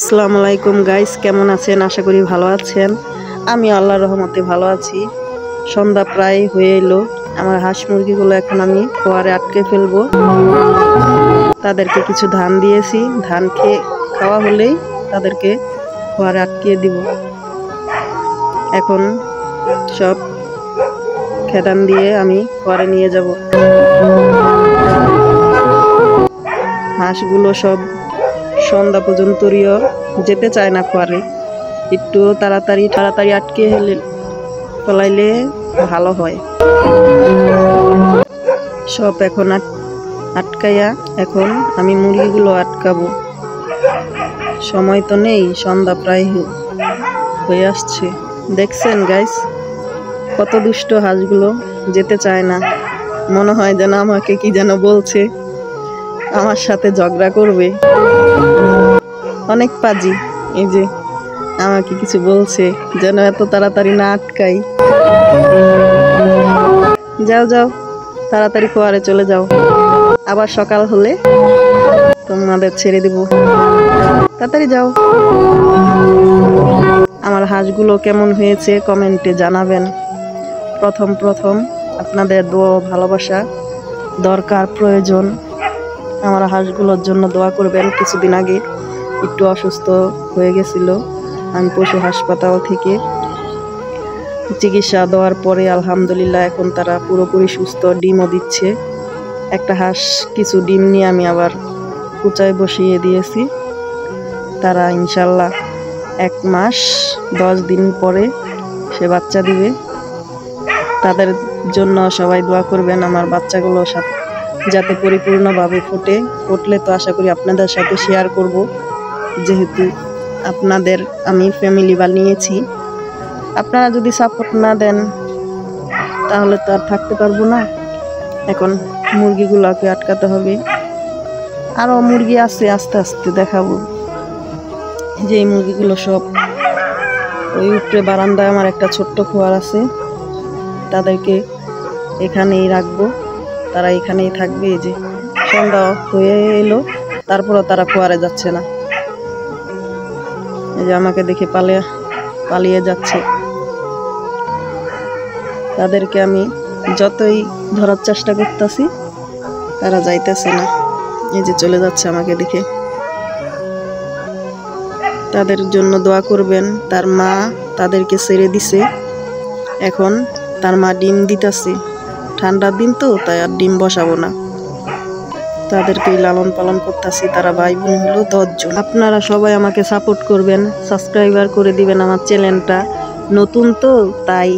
আসসালামু আলাইকুম গাইস, কেমন আছেন? আশা করি ভালো আছেন। আমি আল্লাহর রহমতে ভালো আছি। সন্ধ্যা প্রায় হয়ে এলো। আমার হাঁস মুরগিগুলো এখন আমি খোয়ারে আটকে ফেলবো। তাদেরকে কিছু ধান দিয়েছি, ধান খাওয়া হলেই তাদেরকে খোয়ারে আটকিয়ে দিব। এখন সব খেদান দিয়ে আমি খোয়ারে নিয়ে যাব। হাঁসগুলো সব সন্ধ্যা পর্যন্ত যেতে চায় না খোয়ারে। একটু তাড়াতাড়ি আটকে ফেলাইলে ভালো হয়। সব এখন আটকাইয়া এখন আমি মুরগিগুলো আটকাবো। সময় তো নেই, সন্ধ্যা প্রায় হয়ে আসছে। দেখছেন গাইস, কত দুষ্ট হাঁসগুলো, যেতে চায় না। মনে হয় যেন আমাকে কি যেন বলছে, আমার সাথে ঝগড়া করবে। অনেক পাজি, এই যে আমাকে কিছু বলছে যেন এত তাড়াতাড়ি না আটকাই। যাও যাও, তাড়াতাড়ি খোয়ারে চলে যাও, আবার সকাল হলে তোমাদের ছেড়ে দিব। তাড়াতাড়ি যাও। আমার হাঁসগুলো কেমন হয়েছে কমেন্টে জানাবেন। প্রথম আপনাদের দোয়া ভালোবাসা দরকার, প্রয়োজন। আমার হাঁসগুলোর জন্য দোয়া করবেন। কিছুদিন আগে একটু অসুস্থ হয়ে গেছিল, আমি পশু হাসপাতাল থেকে চিকিৎসা দেওয়ার পরে আলহামদুলিল্লাহ এখন তারা পুরোপুরি সুস্থ, ডিমও দিচ্ছে। একটা হাঁস কিছু ডিম নিয়ে আমি আবার কুচায় বসিয়ে দিয়েছি। তারা ইনশাল্লাহ 1 মাস 10 দিন পরে সে বাচ্চা দিবে। তাদের জন্য সবাই দোয়া করবেন। আমার বাচ্চাগুলো যাতে পরিপূর্ণভাবে ফুটলে তো আশা করি আপনাদের সাথে শেয়ার করব, যেহেতু আপনাদের আমি ফ্যামিলি বানিয়েছি। আপনারা যদি সাপোর্ট না দেন তাহলে তো আর থাকতে পারবো না। এখন মুরগিগুলোকে আটকাতে হবে। আরও মুরগি আছে, আস্তে আস্তে দেখাবো। যে এই মুরগিগুলো সব ওই উপরে বারান্দায় আমার একটা ছোট্ট খোয়ার আছে, তাদেরকে এখানেই রাখবো, তারা এখানেই থাকবে। এই যে সন্ধ্যা হয়ে এলো, তারপরও তারা খোয়ারে যাচ্ছে না। এই যে আমাকে দেখে পালিয়ে যাচ্ছে। তাদেরকে আমি যতই ধরার চেষ্টা করতেছি তারা যাইতেছে না। এই যে চলে যাচ্ছে আমাকে দেখে। তাদের জন্য দোয়া করবেন। তার মা তাদেরকে ছেড়ে দিছে, এখন তার মা ডিম দিতেছে। ঠান্ডার দিন তো, তাই আর ডিম বসাবো না। তাদেরকে লালন পালন করতেছি। তারা ভাই বোন হলো 10 জন। আপনারা সবাই আমাকে সাপোর্ট করবেন, সাবস্ক্রাইবার করে দিবেন। আমার চ্যানেলটা নতুন তো, তাই